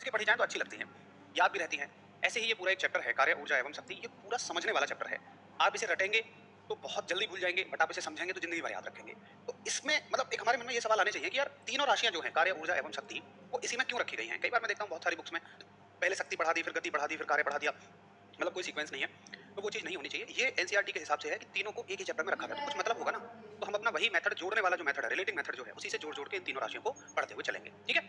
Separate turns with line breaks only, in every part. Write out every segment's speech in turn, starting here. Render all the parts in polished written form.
के पढ़ी जाएँ तो अच्छी लगती हैं, याद भी रहती हैं। ऐसे ही ये पूरा एक चैप्टर है कार्य, ऊर्जा एवं शक्ति, ये पूरा समझने वाला चैप्टर है। आप इसे रटेंगे तो बहुत जल्दी भूल जाएँगे, बट आप इसे समझेंगे तो ज़िंदगी भर याद रखेंगे। तो इसमें मतलब एक हमारे मन में ये सवाल आने चाहिए कि यार तीनों राशियाँ जो हैं कार्य, ऊर्जा एवं शक्ति, वो इसी में क्यों रखी गई हैं? कई बार मैं देखता हूँ बहुत सारी बुक्स में पहले शक्ति पढ़ा दी, फिर गति पढ़ा दी, फिर कार्य पढ़ा दिया। मतलब कोई सीक्वेंस नहीं है, तो वो चीज़ नहीं होनी चाहिए। ये एनसीईआरटी के हिसाब से है कि तीनों को एक ही चैप्टर में रखा गया, तो कुछ मतलब होगा ना। तो हम अपना वही मेथड जोड़ने वाला जो मेथड है, रिलेटिंग मेथड जो है, उसी से जोड़-जोड़ के इन तीनों राशियों को पढ़ते हुए चलेंगे, ठीक है?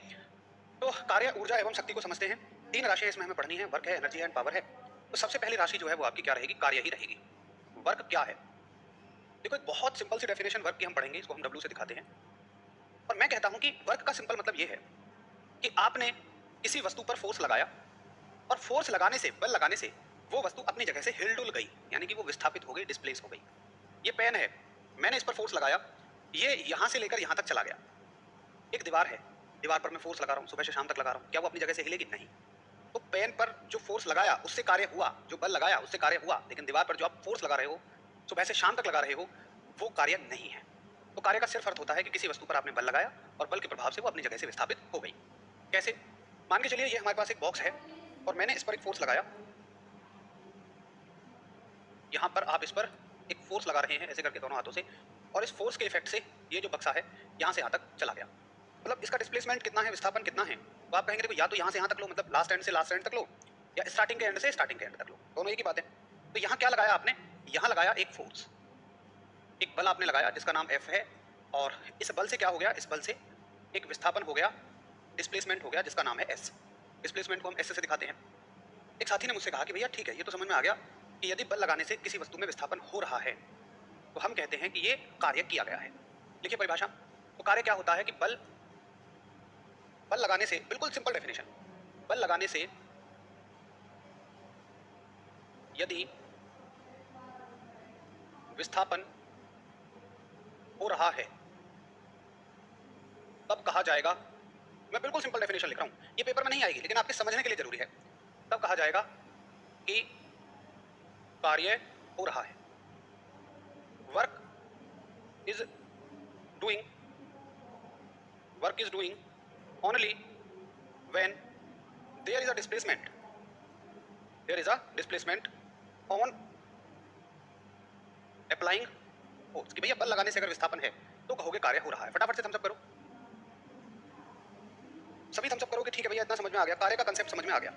तो कार्य, ऊर्जा एवं शक्ति को समझते हैं। 3 राशियाँ इसमें हमें पढ़नी है, वर्क है, एनर्जी है एंड पावर है। तो सबसे पहली राशि जो है वो आपकी क्या रहेगी? कार्य ही रहेगी। वर्क क्या है? देखो एक बहुत सिंपल सी डेफिनेशन वर्क की हम पढ़ेंगे, इसको हम डब्ल्यू से दिखाते हैं। और मैं कहता हूँ कि वर्क का सिंपल मतलब ये है कि आपने किसी वस्तु पर फोर्स लगाया और फोर्स लगाने से, बल लगाने से वो वस्तु अपनी जगह से हिल-डुल गई, यानी कि वो विस्थापित हो गई, डिस्प्लेस हो गई। ये पेन है, मैंने इस पर फोर्स लगाया, ये यहाँ से लेकर यहाँ तक चला गया। एक दीवार है, दीवार पर मैं फोर्स लगा रहा हूँ, सुबह से शाम तक लगा रहा हूँ, क्या वो अपनी जगह से हिलेगी? नहीं। तो पेन पर जो फोर्स लगाया उससे कार्य हुआ, जो बल लगाया उससे कार्य हुआ, लेकिन दीवार पर जो आप फोर्स लगा रहे हो, सुबह से शाम तक लगा रहे हो, वो कार्य नहीं है। तो कार्य का सिर्फ अर्थ होता है कि किसी वस्तु पर आपने बल लगाया और बल के प्रभाव से वो अपनी जगह से विस्थापित हो गई। कैसे? मान के चलिए ये हमारे पास एक बॉक्स है और मैंने इस पर एक फोर्स लगाया। यहाँ पर आप इस पर एक फोर्स लगा रहे हैं ऐसे करके दोनों हाथों से, और इस फोर्स के इफेक्ट से ये जो बक्सा है यहाँ से यहाँ तक चला गया। मतलब इसका डिस्प्लेसमेंट कितना है, विस्थापन कितना है? तो आप कहेंगे देखो या तो यहाँ से यहाँ तक लो, मतलब लास्ट एंड से लास्ट एंड तक लो, या स्टार्टिंग के एंड से स्टार्टिंग के एंड तक लो, दोनों एक ही बात है। तो यहाँ क्या लगाया आपने? यहाँ लगाया एक फोर्स, एक बल आपने लगाया जिसका नाम F है, और इस बल से क्या हो गया? इस बल से एक विस्थापन हो गया, डिस्प्लेसमेंट हो गया जिसका नाम है S। डिस्प्लेसमेंट को हम S से दिखाते हैं। एक साथी ने मुझसे कहा कि भैया ठीक है, ये तो समझ में आ गया कि यदि बल लगाने से किसी वस्तु में विस्थापन हो रहा है तो हम कहते हैं कि ये कार्य किया गया है। लिखिए परिभाषा। तो कार्य क्या होता है कि बल बल लगाने से, बिल्कुल सिंपल डेफिनेशन, बल लगाने से यदि विस्थापन हो रहा है तब कहा जाएगा, मैं बिल्कुल सिंपल डेफिनेशन लिख रहा हूं, ये पेपर में नहीं आएगी लेकिन आपके समझने के लिए जरूरी है, तब कहा जाएगा कि कार्य हो रहा है। Work is doing, work is doing only when there is a displacement, there is a displacement on applying force. कि भैया बल लगाने से अगर विस्थापन है तो कहोगे कार्य हो रहा है। फटाफट से थम्स अप करो, सभी थम्स अप करो कि ठीक है भैया इतना समझ में आ गया, कार्य का कंसेप्ट समझ में आ गया।